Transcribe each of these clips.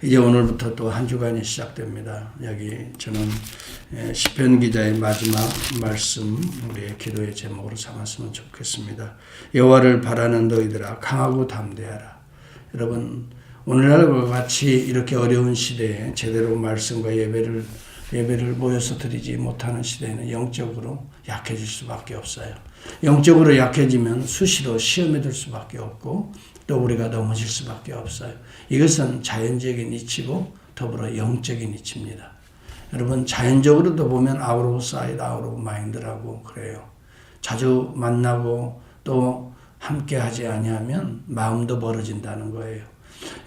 이제 오늘부터 또 한 주간이 시작됩니다. 여기 저는 시편 기자의 마지막 말씀 우리의 기도의 제목으로 삼았으면 좋겠습니다. 여호와를 바라는 너희들아 강하고 담대하라. 여러분 오늘날과 같이 이렇게 어려운 시대에 제대로 말씀과 예배를 모여서 드리지 못하는 시대에는 영적으로 약해질 수밖에 없어요. 영적으로 약해지면 수시로 시험에 들 수밖에 없고 또 우리가 넘어질 수밖에 없어요. 이것은 자연적인 이치고 더불어 영적인 이치입니다. 여러분 자연적으로도 보면 아웃 오브 사이드, 아웃 오브 마인드라고 그래요. 자주 만나고 또 함께 하지 아니하면 마음도 멀어진다는 거예요.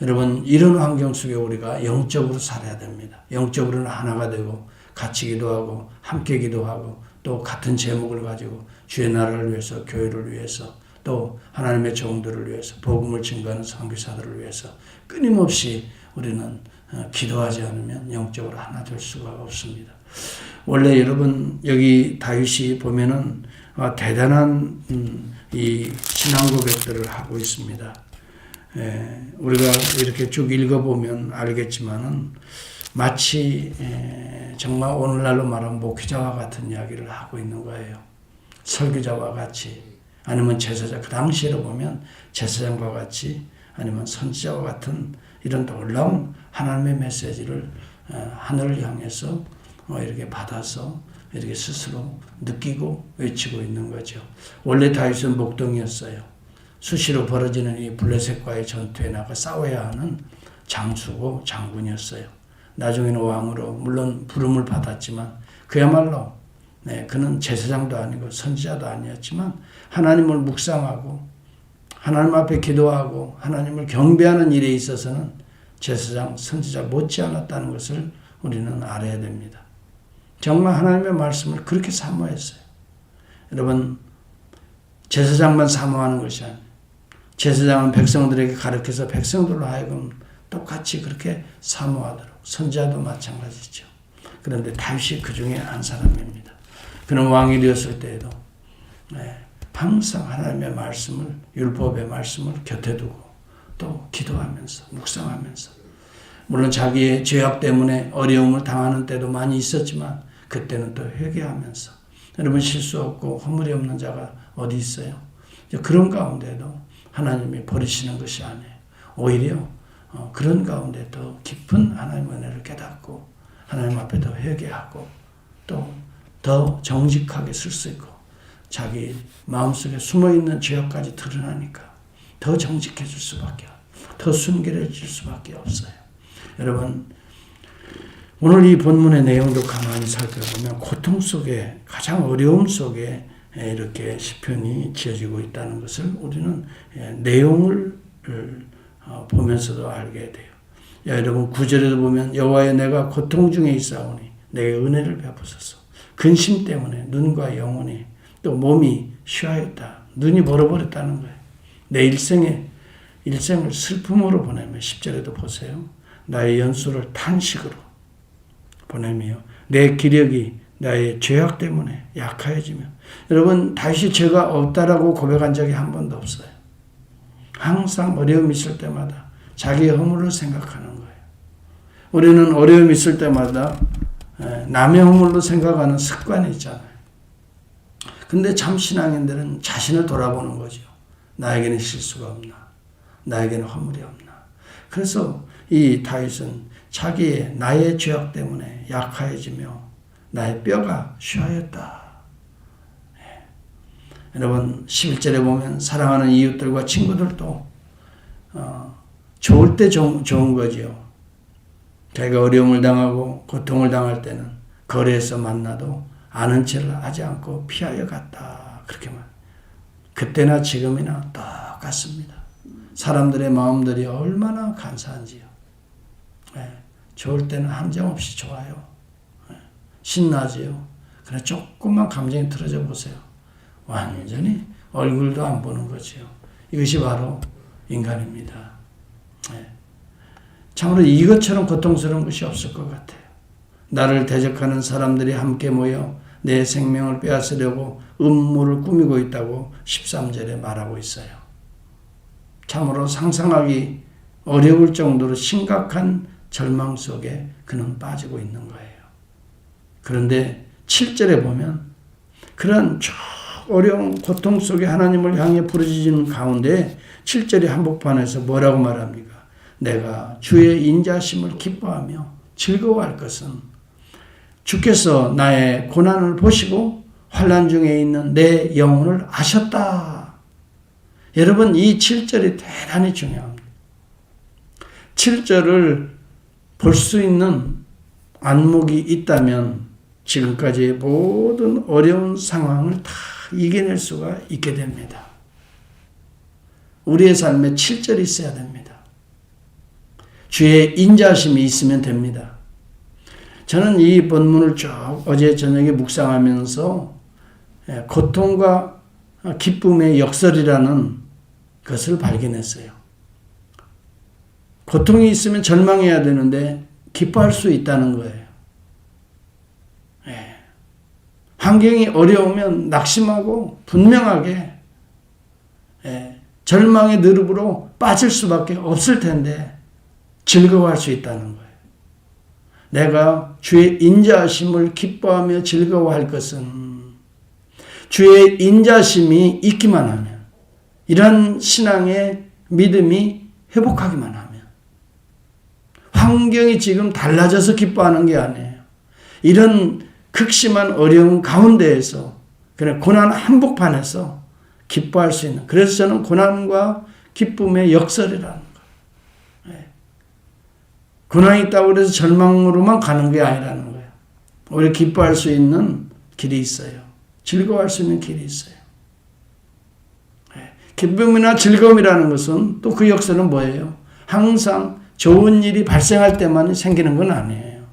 여러분 이런 환경 속에 우리가 영적으로 살아야 됩니다. 영적으로는 하나가 되고 같이 기도하고 함께 기도하고 또 같은 제목을 가지고 주의 나라를 위해서 교회를 위해서 또 하나님의 종들을 위해서 복음을 증거하는 선교사들을 위해서 끊임없이 우리는 기도하지 않으면 영적으로 하나 될 수가 없습니다. 원래 여러분 여기 다윗이 보면은 대단한 이 신앙 고백들을 하고 있습니다. 우리가 이렇게 쭉 읽어보면 알겠지만은 마치 정말 오늘날로 말하면 목회자와 같은 이야기를 하고 있는 거예요. 설교자와 같이 아니면 제사장, 그 당시로 보면 제사장과 같이 아니면 선지자와 같은 이런 놀라운 하나님의 메시지를 하늘을 향해서 이렇게 받아서 이렇게 스스로 느끼고 외치고 있는 거죠. 원래 다윗은 목동이었어요. 수시로 벌어지는 이 블레셋과의 전투에 나가 싸워야 하는 장수고 장군이었어요. 나중에는 왕으로 물론 부름을 받았지만 그야말로 그는 제사장도 아니고 선지자도 아니었지만 하나님을 묵상하고 하나님 앞에 기도하고 하나님을 경배하는 일에 있어서는 제사장, 선지자 못지않았다는 것을 우리는 알아야 됩니다. 정말 하나님의 말씀을 그렇게 사모했어요. 여러분 제사장만 사모하는 것이 아니에요. 제사장은 백성들에게 가르쳐서 백성들로 하여금 똑같이 그렇게 사모하도록, 선지자도 마찬가지죠. 그런데 다윗이 그 중에 한 사람입니다. 그는 왕이 되었을 때에도 항상 하나님의 말씀을, 율법의 말씀을 곁에 두고 또 기도하면서 묵상하면서 물론 자기의 죄악 때문에 어려움을 당하는 때도 많이 있었지만 그때는 또 회개하면서 여러분 실수 없고 허물이 없는 자가 어디 있어요? 그런 가운데도 하나님이 버리시는 것이 아니에요. 오히려 그런 가운데 더 깊은 하나님의 은혜를 깨닫고 하나님 앞에 더 회개하고 또 더 정직하게 쓸 수 있고 자기 마음속에 숨어있는 죄악까지 드러나니까 더 정직해질 수밖에 더 순결해질 수밖에 없어요. 여러분 오늘 이 본문의 내용도 가만히 살펴보면 고통 속에 가장 어려움 속에 이렇게 시편이 지어지고 있다는 것을 우리는 내용을 보면서도 알게 돼요. 여러분 9절에도 보면 여호와여 내가 고통 중에 있사오니 내게 은혜를 베푸소서. 근심 때문에 눈과 영혼이 또 몸이 쉬하였다. 눈이 멀어버렸다는 거예요. 내 일생을 슬픔으로 보내며 10절에도 보세요. 나의 연수를 탄식으로 보내며 내 기력이 나의 죄악 때문에 약하여지며 여러분 다윗이 죄가 없다라고 고백한 적이 한 번도 없어요. 항상 어려움이 있을 때마다 자기의 허물을 생각하는 거예요. 우리는 어려움이 있을 때마다 남의 허물로 생각하는 습관이 있잖아요. 근데 참 신앙인들은 자신을 돌아보는 거죠. 나에게는 실수가 없나? 나에게는 허물이 없나? 그래서 이 다윗은 나의 죄악 때문에 약하여지며 나의 뼈가 쉬하였다. 여러분 11절에 보면 사랑하는 이웃들과 친구들도 좋을 때 좋은 거지요. 자기가 어려움을 당하고 고통을 당할 때는 거리에서 만나도 아는 체를 하지 않고 피하여 갔다. 그렇게 말. 그때나 지금이나 똑같습니다. 사람들의 마음들이 얼마나 간사한지요. 좋을 때는 한정없이 좋아요. 신나지요. 그러나 조금만 감정이 틀어져 보세요. 완전히 얼굴도 안 보는 거지요. 이것이 바로 인간입니다. 참으로 이것처럼 고통스러운 것이 없을 것 같아요. 나를 대적하는 사람들이 함께 모여 내 생명을 빼앗으려고 음모를 꾸미고 있다고 13절에 말하고 있어요. 참으로 상상하기 어려울 정도로 심각한 절망 속에 그는 빠지고 있는 거예요. 그런데 7절에 보면 그런 어려운 고통 속에 하나님을 향해 부르짖는 가운데 7절의 한복판에서 뭐라고 말합니까? 내가 주의 인자심을 기뻐하며 즐거워할 것은 주께서 나의 고난을 보시고 환난 중에 있는 내 영혼을 아셨다. 여러분, 이 7절이 대단히 중요합니다. 7절을 볼 수 있는 안목이 있다면 지금까지의 모든 어려운 상황을 다 이겨낼 수가 있게 됩니다. 우리의 삶에 7절이 있어야 됩니다. 주의 인자심이 있으면 됩니다. 저는 이 본문을 쭉 어제 저녁에 묵상하면서 고통과 기쁨의 역설이라는 것을 발견했어요. 고통이 있으면 절망해야 되는데 기뻐할 수 있다는 거예요. 환경이 어려우면 낙심하고 분명하게 절망의 느릅으로 빠질 수밖에 없을 텐데 즐거워할 수 있다는 거예요. 내가 주의 인자하심을 기뻐하며 즐거워할 것은 주의 인자심이 있기만 하면, 이런 신앙의 믿음이 회복하기만 하면, 환경이 지금 달라져서 기뻐하는 게 아니에요. 이런 극심한 어려운 가운데에서, 그냥 고난 한복판에서 기뻐할 수 있는, 그래서 저는 고난과 기쁨의 역설이라는 거예요. 고난이 있다고 해서 절망으로만 가는 게 아니라는 거예요. 오히려 기뻐할 수 있는 길이 있어요. 즐거워할 수 있는 길이 있어요. 기쁨이나 즐거움이라는 것은 또 그 역설은 뭐예요? 항상 좋은 일이 발생할 때만 생기는 건 아니에요.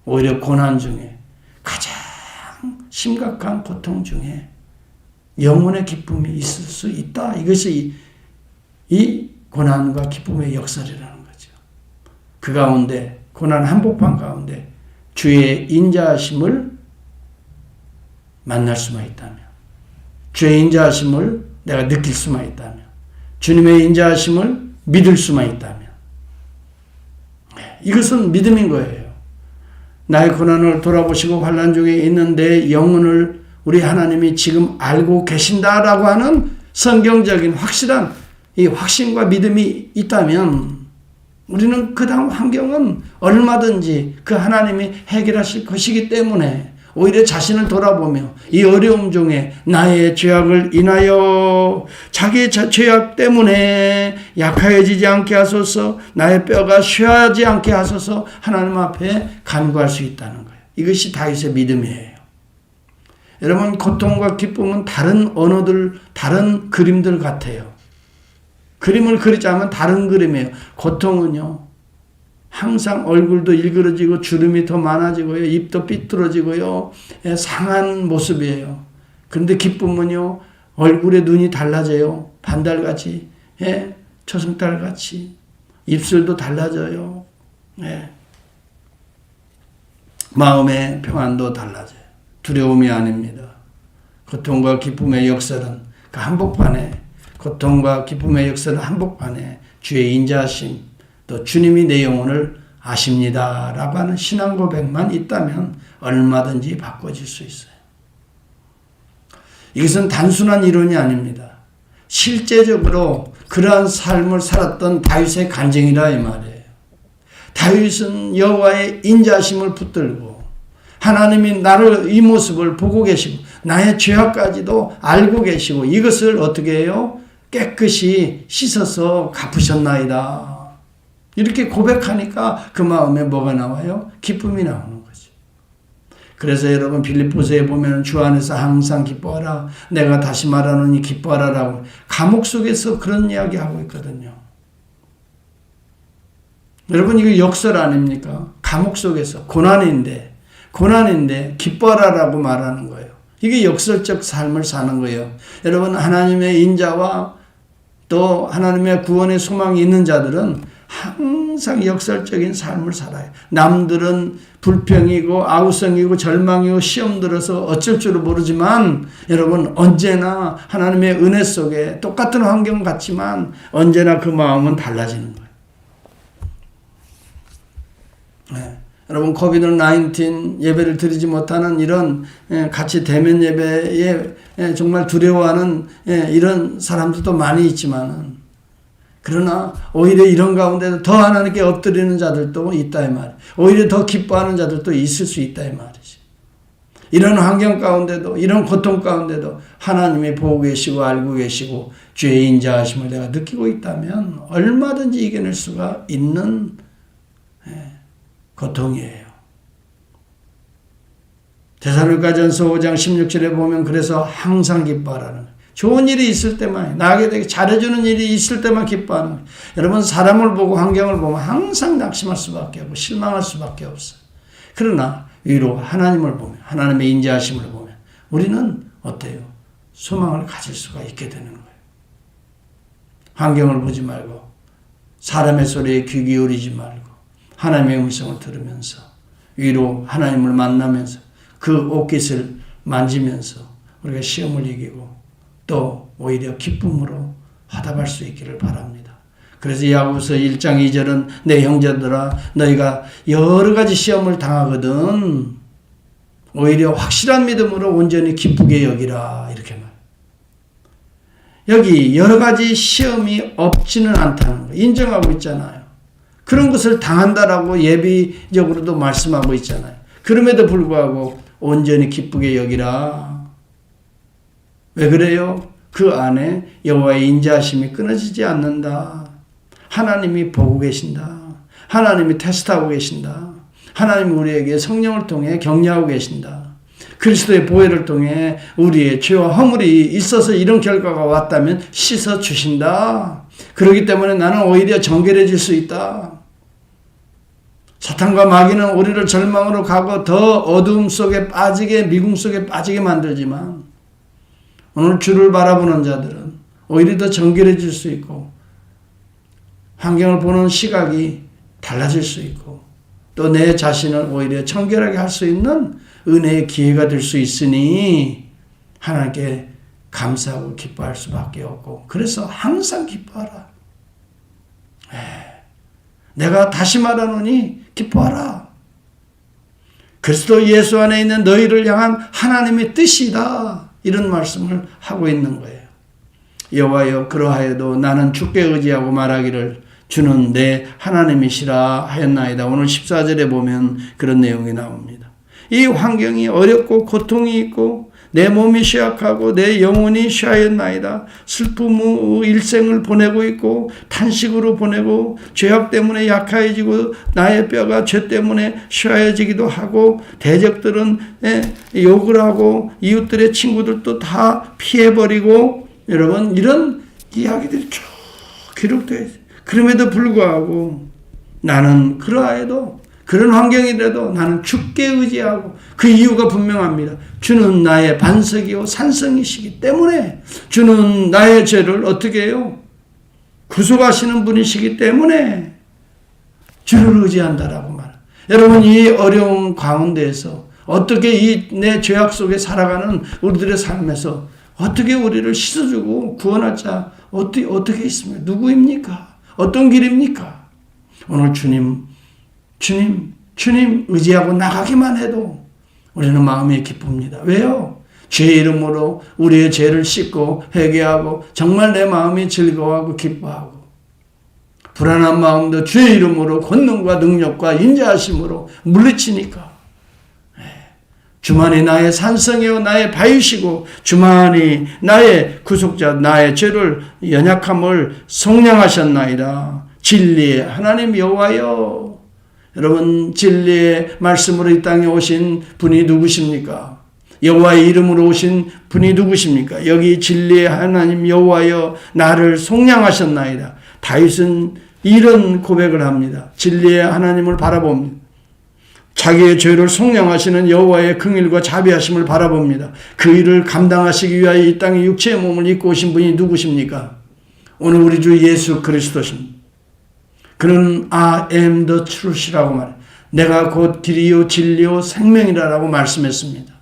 오히려 고난 중에, 가장 심각한 고통 중에 영혼의 기쁨이 있을 수 있다. 이것이 이 고난과 기쁨의 역설이라는 거죠. 그 가운데, 고난 한복판 가운데 주의 인자하심을 만날 수만 있다면, 주의 인자하심을 내가 느낄 수만 있다면, 주님의 인자하심을 믿을 수만 있다면, 이것은 믿음인 거예요. 나의 고난을 돌아보시고 환난 중에 있는 내 영혼을 우리 하나님이 지금 알고 계신다라고 하는 성경적인 확실한 이 확신과 믿음이 있다면 우리는 그 다음 환경은 얼마든지 그 하나님이 해결하실 것이기 때문에 오히려 자신을 돌아보며 이 어려움 중에 나의 죄악을 인하여 자기의 죄악 때문에 약해지지 않게 하소서, 나의 뼈가 쉬하지 않게 하소서 하나님 앞에 간구할 수 있다는 거예요. 이것이 다윗의 믿음이에요. 여러분, 고통과 기쁨은 다른 언어들, 다른 그림들 같아요. 그림을 그리자면 다른 그림이에요. 고통은요, 항상 얼굴도 일그러지고 주름이 더 많아지고요, 입도 삐뚤어지고요, 상한 모습이에요. 그런데 기쁨은요, 얼굴에 눈이 달라져요. 반달같이, 초승달같이, 입술도 달라져요. 마음의 평안도 달라져요. 두려움이 아닙니다. 고통과 기쁨의 역설은 그 한복판에, 고통과 기쁨의 역설은 한복판에 주의 인자하심, 또 주님이 내 영혼을 아십니다 라고 하는 신앙 고백만 있다면 얼마든지 바꿔질 수 있어요. 이것은 단순한 이론이 아닙니다. 실제적으로 그러한 삶을 살았던 다윗의 간증이라 이 말이에요. 다윗은 여호와의 인자심을 붙들고 하나님이 나를 이 모습을 보고 계시고 나의 죄악까지도 알고 계시고 이것을 어떻게 해요? 깨끗이 씻어서 갚으셨나이다. 이렇게 고백하니까 그 마음에 뭐가 나와요? 기쁨이 나오는 거죠. 그래서 여러분 빌립보서에 보면 주 안에서 항상 기뻐하라. 내가 다시 말하노니 기뻐하라라고 감옥 속에서 그런 이야기하고 있거든요. 여러분 이거 역설 아닙니까? 감옥 속에서 고난인데 기뻐하라라고 말하는 거예요. 이게 역설적 삶을 사는 거예요. 여러분 하나님의 인자와 또 하나님의 구원의 소망이 있는 자들은 항상 역설적인 삶을 살아요. 남들은 불평이고 아우성이고 절망이고 시험 들어서 어쩔 줄을 모르지만 여러분 언제나 하나님의 은혜 속에 똑같은 환경 같지만 언제나 그 마음은 달라지는 거예요. 여러분 코비드-19 예배를 드리지 못하는 이런 같이 대면 예배에 정말 두려워하는 이런 사람들도 많이 있지만은 그러나 오히려 이런 가운데도 더 하나님께 엎드리는 자들도 있다 이 말이에요. 오히려 더 기뻐하는 자들도 있을 수 있다 이 말이지. 이런 환경 가운데도 이런 고통 가운데도 하나님이 보고 계시고 알고 계시고 주의 인자하심을 내가 느끼고 있다면 얼마든지 이겨낼 수가 있는 고통이에요. 데살로니가전서 5장 16절에 보면 그래서 항상 기뻐하라는 거예요. 좋은 일이 있을 때만, 나에게 되게 잘해주는 일이 있을 때만 기뻐하는 거예요. 여러분 사람을 보고 환경을 보면 항상 낙심할 수밖에 없고 실망할 수밖에 없어요. 그러나 위로 하나님을 보면, 하나님의 인자하심을 보면 우리는 어때요? 소망을 가질 수가 있게 되는 거예요. 환경을 보지 말고 사람의 소리에 귀 기울이지 말고 하나님의 음성을 들으면서 위로 하나님을 만나면서 그 옷깃을 만지면서 우리가 시험을 이기고 또 오히려 기쁨으로 화답할 수 있기를 바랍니다. 그래서 야고보서 1장 2절은 내 형제들아 너희가 여러 가지 시험을 당하거든 오히려 확실한 믿음으로 온전히 기쁘게 여기라 이렇게 말해요. 여기 여러 가지 시험이 없지는 않다는 거 인정하고 있잖아요. 그런 것을 당한다라고 예비적으로도 말씀하고 있잖아요. 그럼에도 불구하고 온전히 기쁘게 여기라. 왜 그래요? 그 안에 여호와의 인자하심이 끊어지지 않는다. 하나님이 보고 계신다. 하나님이 테스트하고 계신다. 하나님이 우리에게 성령을 통해 격려하고 계신다. 그리스도의 보혈을 통해 우리의 죄와 허물이 있어서 이런 결과가 왔다면 씻어주신다. 그렇기 때문에 나는 오히려 정결해질 수 있다. 사탄과 마귀는 우리를 절망으로 가고 더 어두움 속에 빠지게 미궁 속에 빠지게 만들지만 오늘 주를 바라보는 자들은 오히려 더 정결해질 수 있고 환경을 보는 시각이 달라질 수 있고 또 내 자신을 오히려 청결하게 할 수 있는 은혜의 기회가 될 수 있으니 하나님께 감사하고 기뻐할 수밖에 없고 그래서 항상 기뻐하라. 내가 다시 말하노니 기뻐하라. 그리스도 예수 안에 있는 너희를 향한 하나님의 뜻이다. 이런 말씀을 하고 있는 거예요. 여호와여 그러하여도 나는 주께 의지하고 말하기를 주는 내 하나님이시라 하였나이다. 오늘 14절에 보면 그런 내용이 나옵니다. 이 환경이 어렵고 고통이 있고 내 몸이 쇠약하고 내 영혼이 쇠하였나이다. 슬픔의 일생을 보내고 있고 탄식으로 보내고 죄악 때문에 약해지고 나의 뼈가 죄 때문에 쇠하여지기도 하고 대적들은 욕을 하고 이웃들의 친구들도 다 피해버리고 여러분 이런 이야기들이 쭉 기록되어 있어요. 그럼에도 불구하고 나는 그러하여도 그런 환경이라도 나는 주께 의지하고 그 이유가 분명합니다. 주는 나의 반석이요 산성이시기 때문에 주는 나의 죄를 어떻게 해요? 구속하시는 분이시기 때문에 주를 의지한다라고 말합니다. 여러분 이 어려운 가운데에서 어떻게 이 내 죄악 속에 살아가는 우리들의 삶에서 어떻게 우리를 씻어주고 구원할 자 어떻게 있습니까? 누구입니까? 어떤 길입니까? 오늘 주님 의지하고 나가기만 해도 우리는 마음이 기쁩니다. 왜요? 죄의 이름으로 우리의 죄를 씻고 회개하고 정말 내 마음이 즐거워하고 기뻐하고 불안한 마음도 주의 이름으로 권능과 능력과 인자하심으로 물리치니까 주만이 나의 산성이요 나의 바위시고 주만이 나의 구속자 나의 죄를 연약함을 속량하셨나이다. 진리의 하나님 여호와여. 여러분 진리의 말씀으로 이 땅에 오신 분이 누구십니까? 여호와의 이름으로 오신 분이 누구십니까? 여기 진리의 하나님 여호와여 나를 속량하셨나이다. 다윗은 이런 고백을 합니다. 진리의 하나님을 바라봅니다. 자기의 죄를 속량하시는 여호와의 긍휼과 자비하심을 바라봅니다. 그 일을 감당하시기 위하여 이 땅에 육체의 몸을 입고 오신 분이 누구십니까? 오늘 우리 주 예수 그리스도십니다. 그는 I am the truth이라고 말해요. 내가 곧 길이요 진리요 생명이라고 말씀했습니다.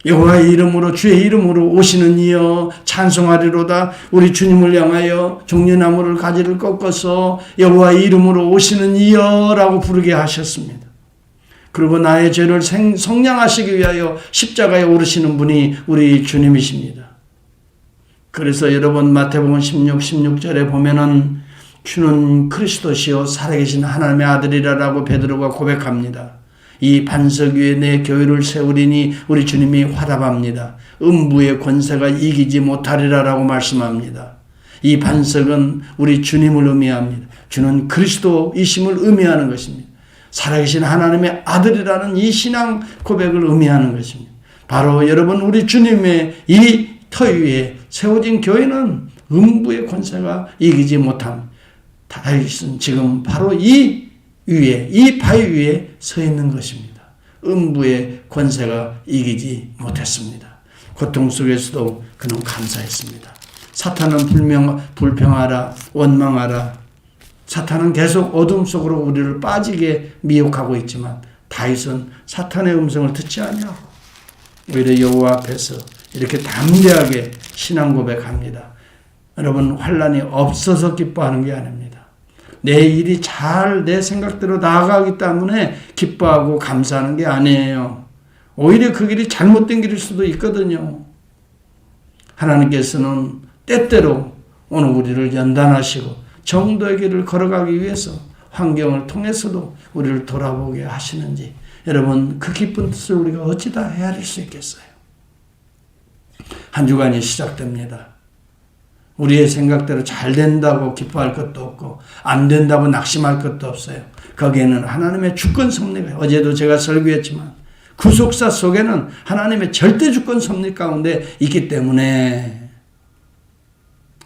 여호와의 이름으로 주의 이름으로 오시는 이여 찬송하리로다. 우리 주님을 향하여 종려나무를 가지를 꺾어서 여호와의 이름으로 오시는 이여라고 부르게 하셨습니다. 그리고 나의 죄를 성량하시기 위하여 십자가에 오르시는 분이 우리 주님이십니다. 그래서 여러분 마태복음 16절에 보면은 주는 그리스도시요 살아계신 하나님의 아들이라고 베드로가 고백합니다. 이 반석 위에 내 교회를 세우리니 우리 주님이 화답합니다. 음부의 권세가 이기지 못하리라라고 말씀합니다. 이 반석은 우리 주님을 의미합니다. 주는 그리스도이심을 의미하는 것입니다. 살아계신 하나님의 아들이라는 이 신앙 고백을 의미하는 것입니다. 바로 여러분 우리 주님의 이 터 위에 세워진 교회는 음부의 권세가 이기지 못합니다. 다윗은 지금 바로 이 위에, 이 바위 위에 서 있는 것입니다. 음부의 권세가 이기지 못했습니다. 고통 속에서도 그는 감사했습니다. 사탄은 불평하라, 원망하라. 사탄은 계속 어둠 속으로 우리를 빠지게 미혹하고 있지만 다윗은 사탄의 음성을 듣지 아니하고 오히려 여호와 앞에서 이렇게 담대하게 신앙 고백합니다. 여러분 환난이 없어서 기뻐하는 게 아닙니다. 내 일이 잘 내 생각대로 나아가기 때문에 기뻐하고 감사하는 게 아니에요. 오히려 그 길이 잘못된 길일 수도 있거든요. 하나님께서는 때때로 오늘 우리를 연단하시고 정도의 길을 걸어가기 위해서 환경을 통해서도 우리를 돌아보게 하시는지 여러분 그 기쁜 뜻을 우리가 어찌 다 헤아릴 수 있겠어요. 한 주간이 시작됩니다. 우리의 생각대로 잘 된다고 기뻐할 것도 없고 안 된다고 낙심할 것도 없어요. 거기에는 하나님의 주권 섭리가 어제도 제가 설교했지만 구속사 속에는 하나님의 절대 주권 섭리 가운데 있기 때문에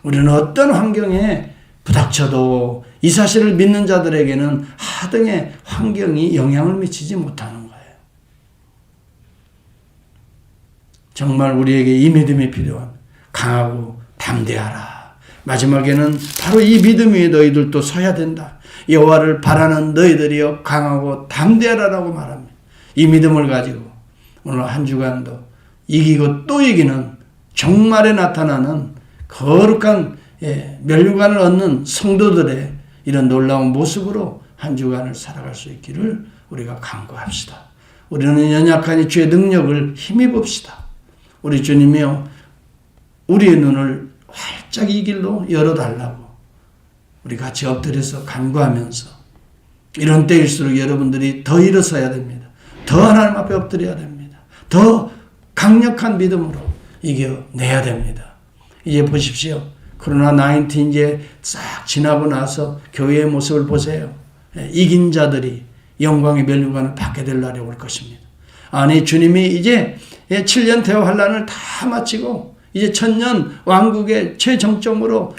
우리는 어떤 환경에 부닥쳐도 이 사실을 믿는 자들에게는 하등의 환경이 영향을 미치지 못하는 거예요. 정말 우리에게 이 믿음이 필요한 강하고 담대하라. 마지막에는 바로 이 믿음 위에 너희들도 서야 된다. 여호와를 바라는 너희들이여 강하고 담대하라라고 말합니다. 이 믿음을 가지고 오늘 한 주간도 이기고 또 이기는 종말에 나타나는 거룩한 면류관을 얻는 성도들의 이런 놀라운 모습으로 한 주간을 살아갈 수 있기를 우리가 간구합시다. 우리는 연약하니 주의 능력을 힘입읍시다. 우리 주님이요 우리의 눈을 활짝 이 길로 열어달라고 우리 같이 엎드려서 간구하면서 이런 때일수록 여러분들이 더 일어서야 됩니다. 더 하나님 앞에 엎드려야 됩니다. 더 강력한 믿음으로 이겨내야 됩니다. 이제 보십시오. 코로나19 이제 싹 지나고 나서 교회의 모습을 보세요. 이긴 자들이 영광의 면류관을 받게 될 날이 올 것입니다. 아니 주님이 이제 7년 대화 환란을 다 마치고 이제 천년 왕국의 최정점으로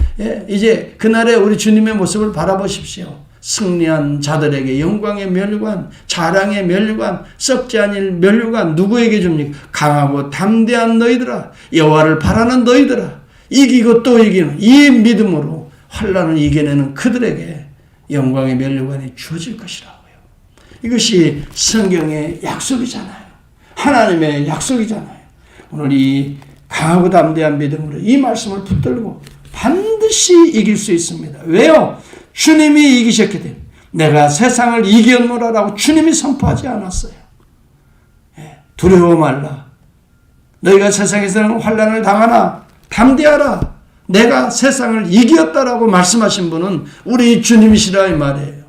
이제 그날에 우리 주님의 모습을 바라보십시오. 승리한 자들에게 영광의 면류관, 자랑의 면류관, 썩지 아닐 면류관 누구에게 줍니까? 강하고 담대한 너희들아, 여호와를 바라는 너희들아, 이기고 또 이기는 이 믿음으로 환란을 이겨내는 그들에게 영광의 면류관이 주어질 것이라고요. 이것이 성경의 약속이잖아요. 하나님의 약속이잖아요. 오늘 이 강하고 담대한 믿음으로 이 말씀을 붙들고 반드시 이길 수 있습니다. 왜요? 주님이 이기셨기 때문에. 내가 세상을 이겼노라라고 주님이 선포하지 않았어요. 두려워 말라. 너희가 세상에서는 환난을 당하나 담대하라. 내가 세상을 이겼다라고 말씀하신 분은 우리 주님이시라 이 말이에요.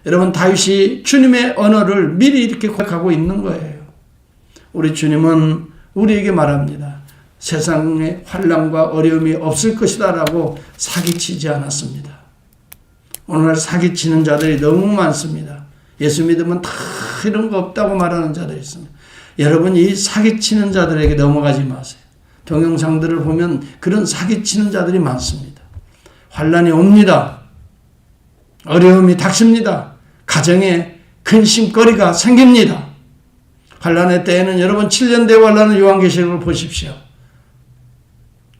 여러분 다윗이 주님의 언어를 미리 이렇게 고백하고 있는 거예요. 우리 주님은 우리에게 말합니다. 세상에 환난과 어려움이 없을 것이다 라고 사기치지 않았습니다. 오늘날 사기치는 자들이 너무 많습니다. 예수 믿으면 다 이런 거 없다고 말하는 자들이 있습니다. 여러분 이 사기치는 자들에게 넘어가지 마세요. 동영상들을 보면 그런 사기치는 자들이 많습니다. 환난이 옵니다. 어려움이 닥칩니다. 가정에 근심거리가 생깁니다. 환난의 때에는 여러분 7년 대환란의 요한계시록을 보십시오.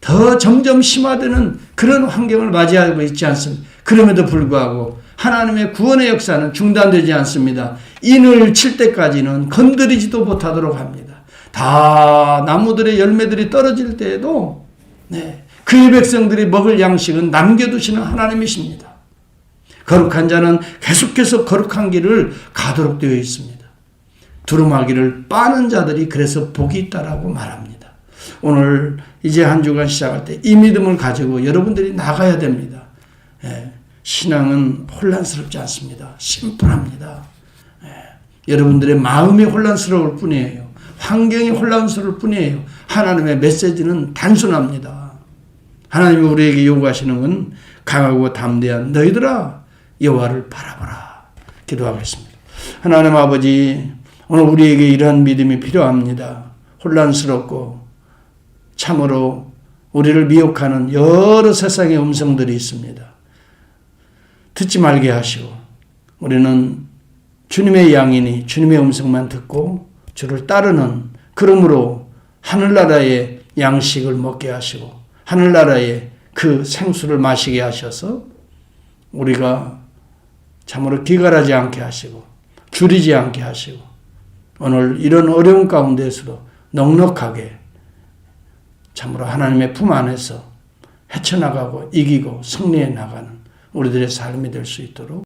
더 점점 심화되는 그런 환경을 맞이하고 있지 않습니다. 그럼에도 불구하고 하나님의 구원의 역사는 중단되지 않습니다. 인을 칠 때까지는 건드리지도 못하도록 합니다. 다 나무들의 열매들이 떨어질 때에도 그의 백성들이 먹을 양식은 남겨두시는 하나님이십니다. 거룩한 자는 계속해서 거룩한 길을 가도록 되어 있습니다. 두루마기를 빠는 자들이 그래서 복이 있다라고 말합니다. 오늘 이제 한 주간 시작할 때 이 믿음을 가지고 여러분들이 나가야 됩니다. 신앙은 혼란스럽지 않습니다. 심플합니다. 여러분들의 마음이 혼란스러울 뿐이에요. 환경이 혼란스러울 뿐이에요. 하나님의 메시지는 단순합니다. 하나님이 우리에게 요구하시는 건 강하고 담대한 너희들아 여호와를 바라보라. 기도하겠습니다. 하나님 아버지, 오늘 우리에게 이러한 믿음이 필요합니다. 혼란스럽고 참으로 우리를 미혹하는 여러 세상의 음성들이 있습니다. 듣지 말게 하시고 우리는 주님의 양이니 주님의 음성만 듣고 주를 따르는, 그러므로 하늘나라의 양식을 먹게 하시고 하늘나라의 그 생수를 마시게 하셔서 우리가 참으로 기갈하지 않게 하시고 줄이지 않게 하시고 오늘 이런 어려운 가운데서도 넉넉하게 참으로 하나님의 품 안에서 헤쳐나가고 이기고 승리해 나가는 우리들의 삶이 될 수 있도록